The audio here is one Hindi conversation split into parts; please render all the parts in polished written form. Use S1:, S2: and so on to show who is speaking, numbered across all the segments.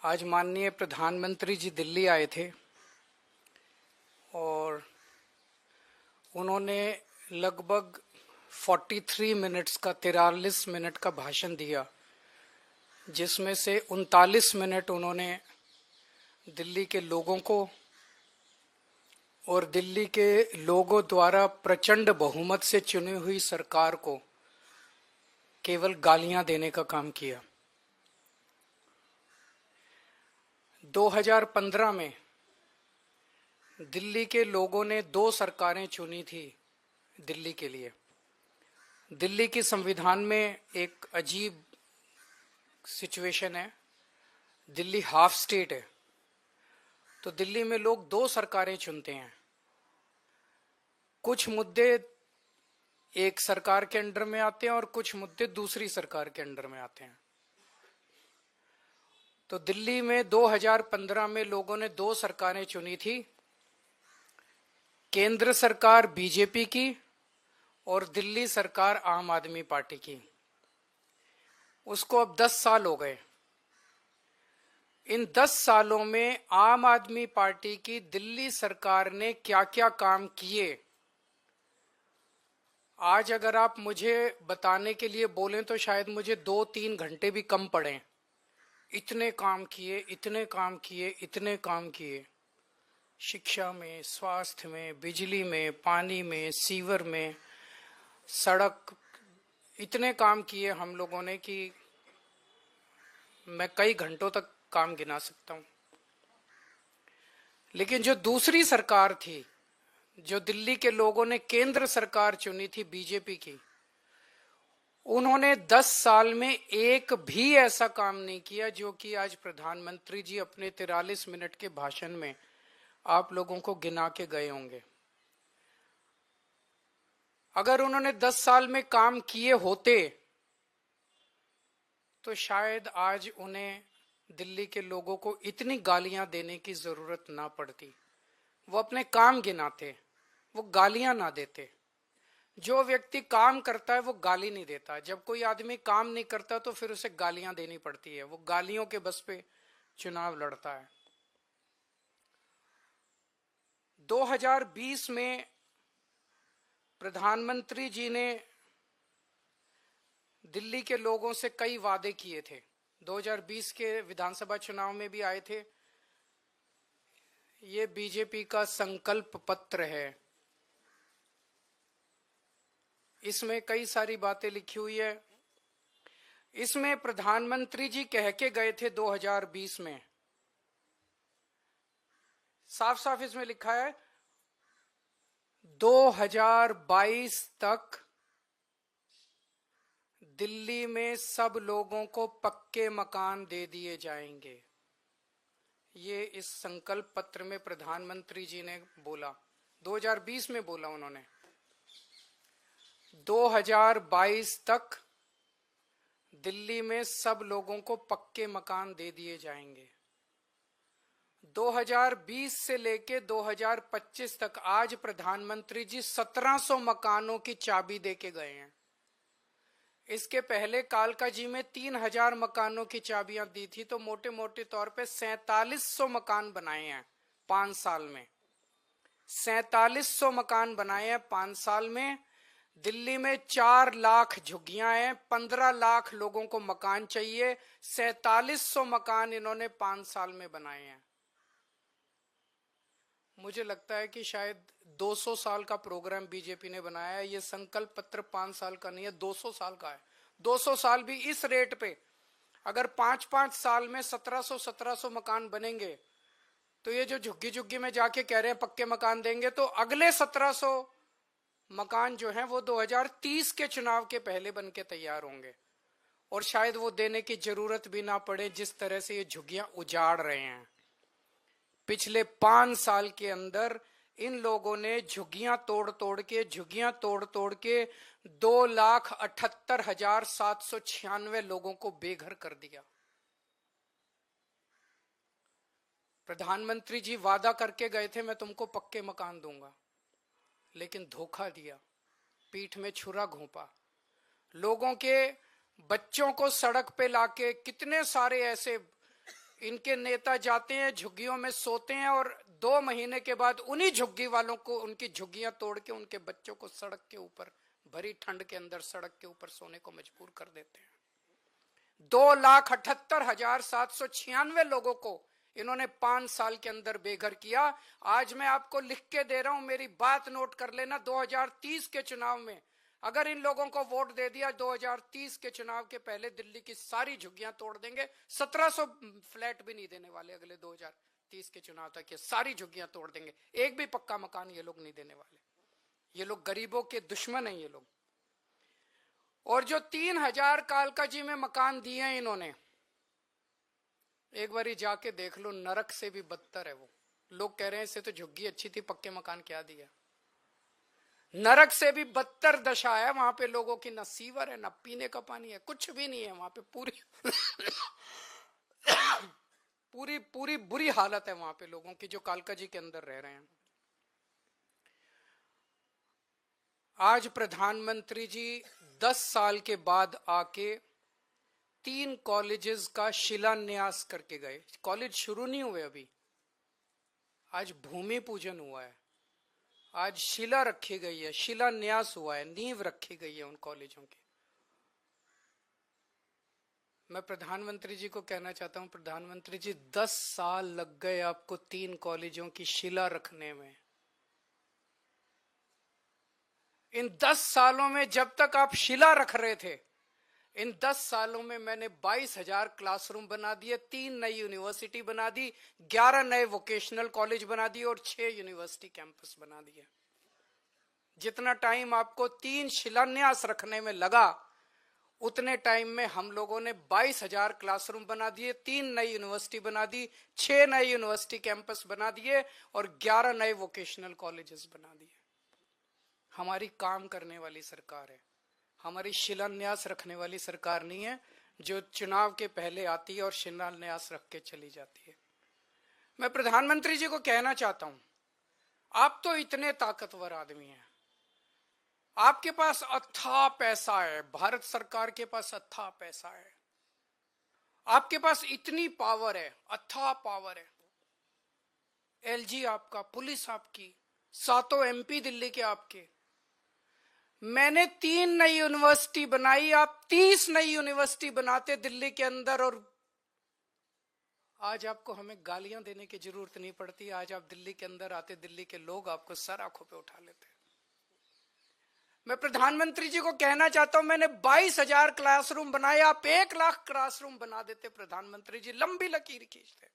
S1: आज माननीय प्रधानमंत्री जी दिल्ली आए थे और उन्होंने लगभग 43 मिनट्स का 43 मिनट का भाषण दिया, जिसमें से 39 मिनट उन्होंने दिल्ली के लोगों को और दिल्ली के लोगों द्वारा प्रचंड बहुमत से चुनी हुई सरकार को केवल गालियां देने का काम किया। 2015 में दिल्ली के लोगों ने 2 सरकारें चुनी थी दिल्ली के लिए। दिल्ली के संविधान में एक अजीब सिचुएशन है, दिल्ली हाफ स्टेट है, तो दिल्ली में लोग 2 सरकारें चुनते हैं। कुछ मुद्दे एक सरकार के अंडर में आते हैं और कुछ मुद्दे दूसरी सरकार के अंडर में आते हैं। तो दिल्ली में 2015 में लोगों ने 2 सरकारें चुनी थी, केंद्र सरकार बीजेपी की और दिल्ली सरकार आम आदमी पार्टी की। उसको अब 10 साल हो गए। इन 10 सालों में आम आदमी पार्टी की दिल्ली सरकार ने क्या क्या काम किए, आज अगर आप मुझे बताने के लिए बोलें तो शायद मुझे 2-3 घंटे भी कम पड़े। इतने काम किए, इतने काम किए, इतने काम किए, शिक्षा में, स्वास्थ्य में, बिजली में, पानी में, सीवर में, सड़क, इतने काम किए हम लोगों ने कि मैं कई घंटों तक काम गिना सकता हूं। लेकिन जो दूसरी सरकार थी, जो दिल्ली के लोगों ने केंद्र सरकार चुनी थी बीजेपी की, उन्होंने 10 साल में एक भी ऐसा काम नहीं किया जो कि आज प्रधानमंत्री जी अपने 43 मिनट के भाषण में आप लोगों को गिना के गए होंगे। अगर उन्होंने 10 साल में काम किए होते तो शायद आज उन्हें दिल्ली के लोगों को इतनी गालियां देने की जरूरत ना पड़ती। वो अपने काम गिनाते, वो गालियां ना देते। जो व्यक्ति काम करता है वो गाली नहीं देता। जब कोई आदमी काम नहीं करता तो फिर उसे गालियां देनी पड़ती है। वो गालियों के बस पे चुनाव लड़ता है। 2020 में प्रधानमंत्री जी ने दिल्ली के लोगों से कई वादे किए थे। 2020 के विधानसभा चुनाव में भी आए थे। ये बीजेपी का संकल्प पत्र है। इसमें कई सारी बातें लिखी हुई है। इसमें प्रधानमंत्री जी कह के गए थे 2020 में, साफ साफ इसमें लिखा है 2022 तक दिल्ली में सब लोगों को पक्के मकान दे दिए जाएंगे। ये इस संकल्प पत्र में प्रधानमंत्री जी ने बोला, 2020 में बोला उन्होंने। 2022 तक दिल्ली में सब लोगों को पक्के मकान दे दिए जाएंगे। 2020 से लेके 2025 तक आज प्रधानमंत्री जी 1700 मकानों की चाबी दे के गए हैं। इसके पहले कालका जी में 3000 मकानों की चाबियां दी थी, तो मोटे मोटे तौर पे 4700 मकान बनाए हैं 5 साल में। 4700 मकान बनाए हैं 5 साल में। दिल्ली में 4 लाख झुग्गियां हैं, 15 लाख लोगों को मकान चाहिए। 4700 मकान इन्होंने 5 साल में बनाए हैं। मुझे लगता है कि शायद 200 साल का प्रोग्राम बीजेपी ने बनाया है। ये संकल्प पत्र 5 साल का नहीं है, 200 साल का है। 200 साल भी इस रेट पे अगर 5-5 साल में 1700 मकान बनेंगे, तो ये जो झुग्गी झुग्गी में जाके कह रहे हैं पक्के मकान देंगे, तो अगले 1700 मकान जो हैं वो 2030 के चुनाव के पहले बन के तैयार होंगे। और शायद वो देने की जरूरत भी ना पड़े, जिस तरह से ये झुग्गियां उजाड़ रहे हैं। पिछले 5 साल के अंदर इन लोगों ने झुग्गियां तोड़ तोड़ के 2,78,796 लोगों को बेघर कर दिया। प्रधानमंत्री जी वादा करके गए थे मैं तुमको पक्के मकान दूंगा, लेकिन धोखा दिया, पीठ में छुरा घोंपा। लोगों के बच्चों को सड़क पे लाके कितने सारे ऐसे इनके नेता जाते हैं, झुग्गियों में सोते हैं और 2 महीने के बाद उन्हीं झुग्गी वालों को उनकी झुग्गियां तोड़ के उनके बच्चों को सड़क के ऊपर, भरी ठंड के अंदर सड़क के ऊपर सोने को मजबूर कर देते हैं। 2,78,796 लोगों को इन्होंने 5 साल के अंदर बेघर किया। आज मैं आपको लिख के दे रहा हूं, मेरी बात नोट कर लेना। 2030 के चुनाव में अगर इन लोगों को वोट दे दिया, 2030 के चुनाव के पहले दिल्ली की सारी झुग्गियां तोड़ देंगे। 1700 फ्लैट भी नहीं देने वाले अगले 2030 के चुनाव तक। ये सारी झुग्गियां तोड़ देंगे, एक भी पक्का मकान ये लोग नहीं देने वाले। ये लोग गरीबों के दुश्मन हैं ये लोग। और जो 3000 कालकाजी में मकान दिए हैं इन्होंने, एक बारी जाके देख लो, नरक से भी बदतर है वो। लोग कह रहे हैं इससे तो झुग्गी अच्छी थी, पक्के मकान क्या दिया। नरक से भी बदतर दशा है वहां पे। लोगों की ना सीवर है, ना पीने का पानी है, कुछ भी नहीं है वहां पे। पूरी बुरी हालत है वहां पे लोगों की जो कालकाजी के अंदर रह रहे हैं। आज प्रधानमंत्री जी 10 साल के बाद आके 3 कॉलेजेस का शिलान्यास करके गए। कॉलेज शुरू नहीं हुए अभी, आज भूमि पूजन हुआ है, आज शिला रखी गई है, शिलान्यास हुआ है, नींव रखी गई है उन कॉलेजों की। मैं प्रधानमंत्री जी को कहना चाहता हूं, प्रधानमंत्री जी 10 साल लग गए आपको 3 कॉलेजों की शिला रखने में। इन 10 सालों में जब तक आप शिला रख रहे थे, इन 10 सालों में मैंने 22,000 क्लासरूम बना दिए, 3 नई यूनिवर्सिटी बना दी, 11 नए वोकेशनल कॉलेज बना दिए और 6 यूनिवर्सिटी कैंपस बना दिए। जितना टाइम आपको 3 शिलान्यास रखने में लगा, उतने टाइम में हम लोगों ने 22,000 क्लासरूम बना दिए, 3 नई यूनिवर्सिटी बना दी, 6 नए यूनिवर्सिटी कैंपस बना दिए और 11 नए वोकेशनल कॉलेजेस बना दिए। हमारी काम करने वाली सरकार है, हमारी शिलान्यास रखने वाली सरकार नहीं है जो चुनाव के पहले आती है और शिलान्यास रख के चली जाती है। मैं प्रधानमंत्री जी को कहना चाहता हूं, आप तो इतने ताकतवर आदमी हैं, आपके पास अथाह पैसा है, भारत सरकार के पास अथाह पैसा है, आपके पास इतनी पावर है, अथाह पावर है। एलजी आपका, पुलिस आपकी, 7 MP दिल्ली के आपके। मैंने 3 नई यूनिवर्सिटी बनाई, आप 30 नई यूनिवर्सिटी बनाते दिल्ली के अंदर, और आज आपको हमें गालियां देने की जरूरत नहीं पड़ती। आज आप दिल्ली के अंदर आते, दिल्ली के लोग आपको सर आंखों पे उठा लेते। मैं प्रधानमंत्री जी को कहना चाहता हूं, मैंने 22,000 क्लासरूम बनाए, आप 1 लाख क्लासरूम बना देते प्रधानमंत्री जी, लंबी लकीर खींचते।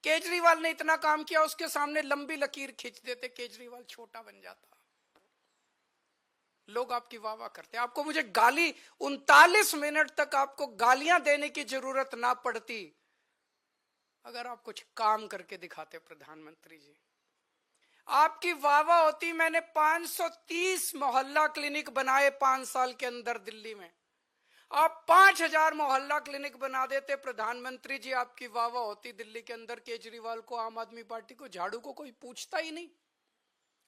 S1: केजरीवाल ने इतना काम किया, उसके सामने लंबी लकीर खींच देते, केजरीवाल छोटा बन जाता। लोग आपकी वाह वाह करते। आपको मुझे गाली 39 मिनट तक आपको गालियां देने की जरूरत ना पड़ती अगर आप कुछ काम करके दिखाते प्रधानमंत्री जी। आपकी वाह वाह होती। मैंने 530 मोहल्ला क्लिनिक बनाए 5 साल के अंदर दिल्ली में। आप 5,000 मोहल्ला क्लिनिक बना देते प्रधानमंत्री जी, आपकी वाह वाह होती दिल्ली के अंदर। केजरीवाल को, आम आदमी पार्टी को, झाड़ू को कोई पूछता ही नहीं।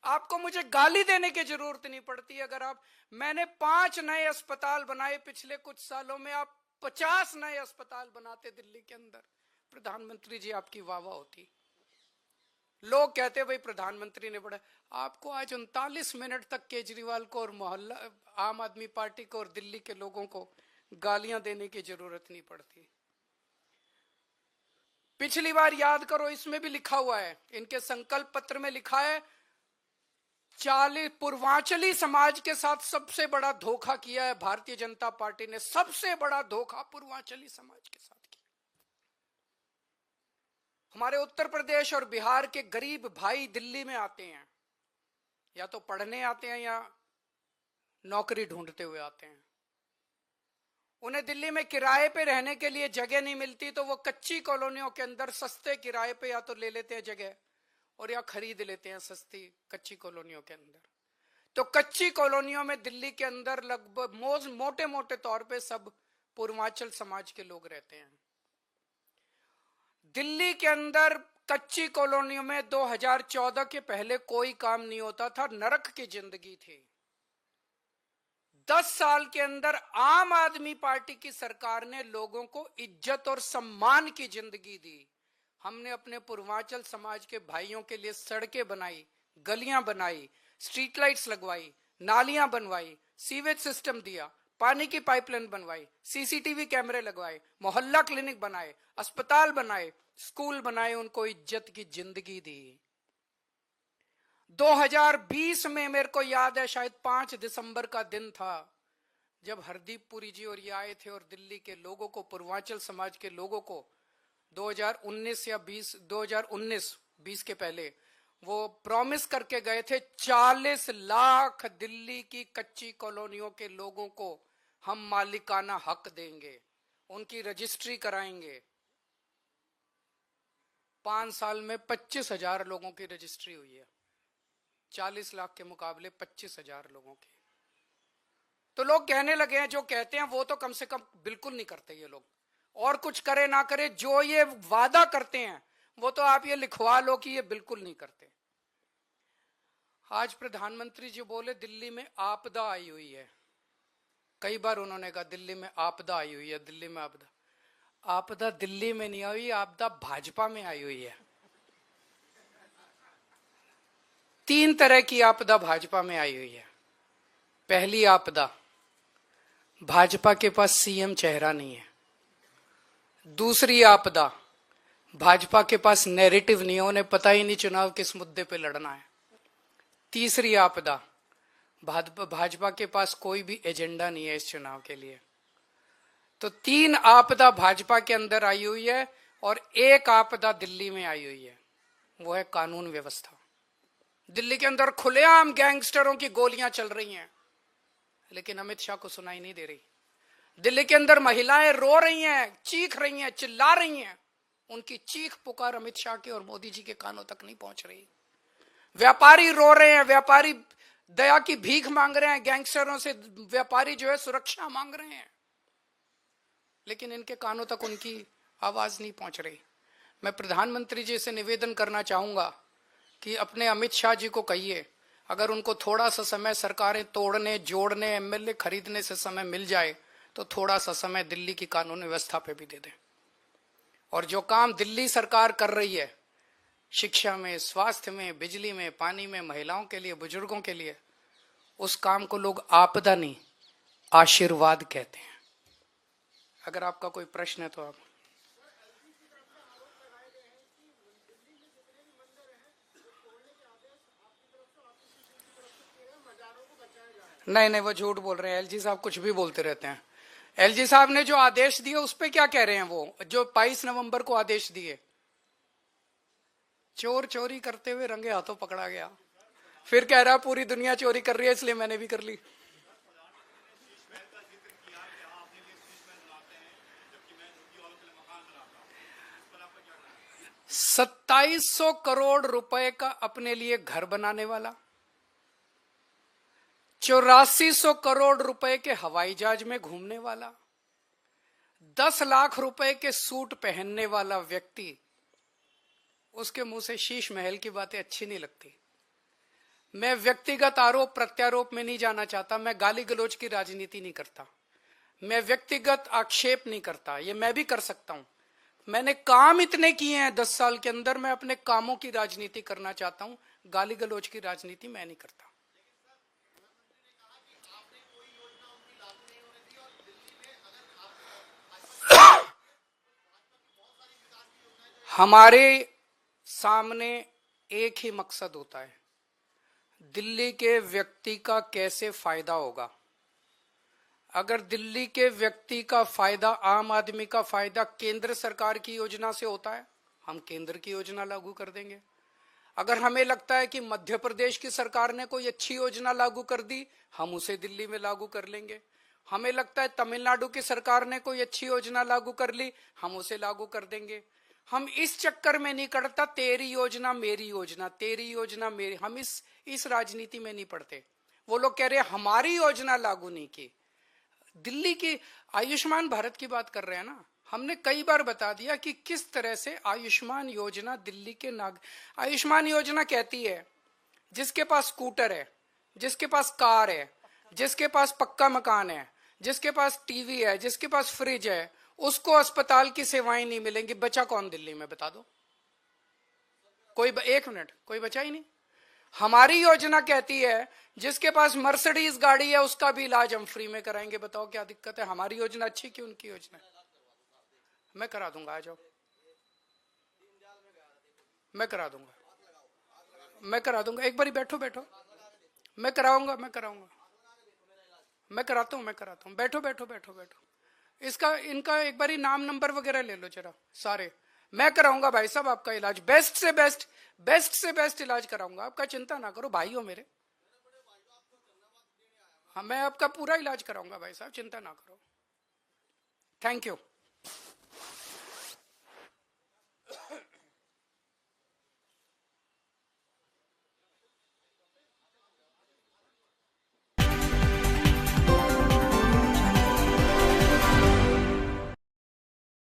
S1: आपको मुझे गाली देने की जरूरत नहीं पड़ती। अगर आप, मैंने 5 नए अस्पताल बनाए पिछले कुछ सालों में, आप 50 नए अस्पताल बनाते दिल्ली के अंदर, प्रधानमंत्री जी आपकी वाह वाह होती। लोग कहते भाई प्रधानमंत्री ने बड़ा। आपको आज 39 मिनट तक केजरीवाल को और मोहल्ला आम आदमी पार्टी को और दिल्ली के लोगों को गालियां देने की जरूरत नहीं पड़ती। पिछली बार याद करो, इसमें भी लिखा हुआ है, इनके संकल्प पत्र में लिखा है, 40 पूर्वांचली समाज के साथ सबसे बड़ा धोखा किया है भारतीय जनता पार्टी ने। सबसे बड़ा धोखा पूर्वांचली समाज के साथ किया। हमारे उत्तर प्रदेश और बिहार के गरीब भाई दिल्ली में आते हैं, या तो पढ़ने आते हैं या नौकरी ढूंढते हुए आते हैं। उन्हें दिल्ली में किराए पे रहने के लिए जगह नहीं मिलती, तो वो कच्ची कॉलोनियों के अंदर सस्ते किराए पे या तो ले लेते हैं जगह और या खरीद लेते हैं सस्ती कच्ची कॉलोनियों के अंदर। तो कच्ची कॉलोनियों में दिल्ली के अंदर लगभग मोटे मोटे तौर पे सब पूर्वांचल समाज के लोग रहते हैं। दिल्ली के अंदर कच्ची कॉलोनियों में 2014 के पहले कोई काम नहीं होता था, नरक की जिंदगी थी। 10 साल के अंदर आम आदमी पार्टी की सरकार ने लोगों को इज्जत और सम्मान की जिंदगी दी। हमने अपने पूर्वांचल समाज के भाइयों के लिए सड़कें बनाई, गलियां बनाई, स्ट्रीट लाइट्स लगवाई, नालियां बनवाई, सीवेज सिस्टम दिया, पानी की पाइपलाइन बनवाई, सीसीटीवी कैमरे लगवाए, मोहल्ला क्लिनिक बनाए, अस्पताल बनाए, स्कूल बनाए, उनको इज्जत की जिंदगी दी। 2020 में मेरे को याद है, शायद 5 दिसंबर का दिन था, जब हरदीप पुरी जी और ये आए थे और दिल्ली के लोगों को, पूर्वांचल समाज के लोगों को 2019 या 2019 के पहले वो प्रॉमिस करके गए थे 40 लाख दिल्ली की कच्ची कॉलोनियों के लोगों को हम मालिकाना हक देंगे, उनकी रजिस्ट्री कराएंगे। 5 साल में 25,000 लोगों की रजिस्ट्री हुई है, 40 लाख के मुकाबले 25,000 लोगों की। तो लोग कहने लगे हैं, जो कहते हैं वो तो कम से कम बिल्कुल नहीं करते ये लोग, और कुछ करे ना करे, जो ये वादा करते हैं वो तो आप ये लिखवा लो कि ये बिल्कुल नहीं करते। आज प्रधानमंत्री जी बोले दिल्ली में आपदा आई हुई है, कई बार उन्होंने कहा दिल्ली में आपदा आई हुई है, दिल्ली में आपदा। आपदा दिल्ली में नहीं आई, आपदा भाजपा में आई हुई है। 3 तरह की आपदा भाजपा में आई हुई है। पहली आपदा, भाजपा के पास सीएम चेहरा नहीं है। दूसरी आपदा, भाजपा के पास नैरेटिव नहीं है, उन्हें पता ही नहीं चुनाव किस मुद्दे पे लड़ना है। तीसरी आपदा, भाजपा के पास कोई भी एजेंडा नहीं है इस चुनाव के लिए। तो 3 आपदा भाजपा के अंदर आई हुई है और एक आपदा दिल्ली में आई हुई है, वो है कानून व्यवस्था। दिल्ली के अंदर खुलेआम गैंगस्टरों की गोलियां चल रही हैं, लेकिन अमित शाह को सुनाई नहीं दे रही। दिल्ली के अंदर महिलाएं रो रही हैं, चीख रही हैं, चिल्ला रही हैं, उनकी चीख पुकार अमित शाह के और मोदी जी के कानों तक नहीं पहुंच रही। व्यापारी रो रहे हैं, व्यापारी दया की भीख मांग रहे हैं, गैंगस्टरों से व्यापारी जो है सुरक्षा मांग रहे हैं, लेकिन इनके कानों तक उनकी आवाज नहीं पहुंच रही। मैं प्रधानमंत्री जी से निवेदन करना चाहूंगा कि अपने अमित शाह जी को कहिए, अगर उनको थोड़ा सा समय सरकारें तोड़ने, जोड़ने, एमएलए खरीदने से समय मिल जाए तो थोड़ा सा समय दिल्ली की कानून व्यवस्था पे भी दे दें। और जो काम दिल्ली सरकार कर रही है, शिक्षा में, स्वास्थ्य में, बिजली में, पानी में, महिलाओं के लिए, बुजुर्गों के लिए, उस काम को लोग आपदा नहीं आशीर्वाद कहते हैं। अगर आपका कोई प्रश्न है तो आप। नहीं, वो झूठ बोल रहे हैं। एलजी साहब कुछ भी बोलते रहते हैं। एलजी साहब ने जो आदेश दिए उस पे क्या कह रहे हैं, वो जो 22 नवंबर को आदेश दिए, चोर चोरी करते हुए रंगे हाथों पकड़ा गया, फिर कह रहा पूरी दुनिया चोरी कर रही है इसलिए मैंने भी कर ली। ₹2700 करोड़ रुपए का अपने लिए घर बनाने वाला, 8400 करोड़ रुपए के हवाई जहाज में घूमने वाला, 10 लाख रुपए के सूट पहनने वाला व्यक्ति, उसके मुंह से शीश महल की बातें अच्छी नहीं लगती। मैं व्यक्तिगत आरोप प्रत्यारोप में नहीं जाना चाहता, मैं गाली गलौज की राजनीति नहीं करता, मैं व्यक्तिगत आक्षेप नहीं करता, ये मैं भी कर सकता हूं। मैंने काम इतने किए हैं 10 साल के अंदर, मैं अपने कामों की राजनीति करना चाहता हूं, गाली गलौज की राजनीति मैं नहीं करता। हमारे सामने एक ही मकसद होता है, दिल्ली के व्यक्ति का कैसे फायदा होगा। अगर दिल्ली के व्यक्ति का फायदा, आम आदमी का फायदा केंद्र सरकार की योजना से होता है, हम केंद्र की योजना लागू कर देंगे। अगर हमें लगता है कि मध्य प्रदेश की सरकार ने कोई अच्छी योजना लागू कर दी, हम उसे दिल्ली में लागू कर लेंगे। हमें लगता है तमिलनाडु की सरकार ने कोई अच्छी योजना लागू कर ली, हम उसे लागू कर देंगे। हम इस चक्कर में नहीं करता तेरी योजना मेरी योजना, तेरी योजना मेरी, हम इस राजनीति में नहीं पड़ते। वो लोग कह रहे हैं हमारी योजना लागू नहीं की। दिल्ली की आयुष्मान भारत की बात कर रहे हैं ना, हमने कई बार बता दिया कि किस तरह से आयुष्मान योजना दिल्ली के आयुष्मान योजना कहती है जिसके पास स्कूटर है, जिसके पास कार है, जिसके पास पक्का मकान है, जिसके पास टीवी है, जिसके पास फ्रिज है, उसको अस्पताल की सेवाएं नहीं मिलेंगी। बचा कौन दिल्ली में, बता दो कोई। एक मिनट, कोई बचा ही नहीं। हमारी योजना कहती है जिसके पास मर्सिडीज गाड़ी है उसका भी इलाज हम फ्री में कराएंगे। बताओ क्या दिक्कत है? हमारी योजना अच्छी कि उनकी योजना? मैं करा दूंगा, आ जाओ, मैं करा दूंगा, मैं करा दूंगा। एक बार बैठो बैठो, मैं कराऊंगा, मैं कराऊंगा, मैं कराता हूँ, मैं कराता हूँ। बैठो बैठो बैठो बैठो। इसका इनका एक बार नाम नंबर वगैरह ले लो जरा सारे। मैं कराऊंगा भाई साहब आपका इलाज, बेस्ट से बेस्ट, बेस्ट से बेस्ट इलाज कराऊंगा आपका। चिंता ना करो, भाई हो मेरे। हाँ, मैं आपका पूरा इलाज कराऊंगा भाई साहब, चिंता ना करो। Thank you.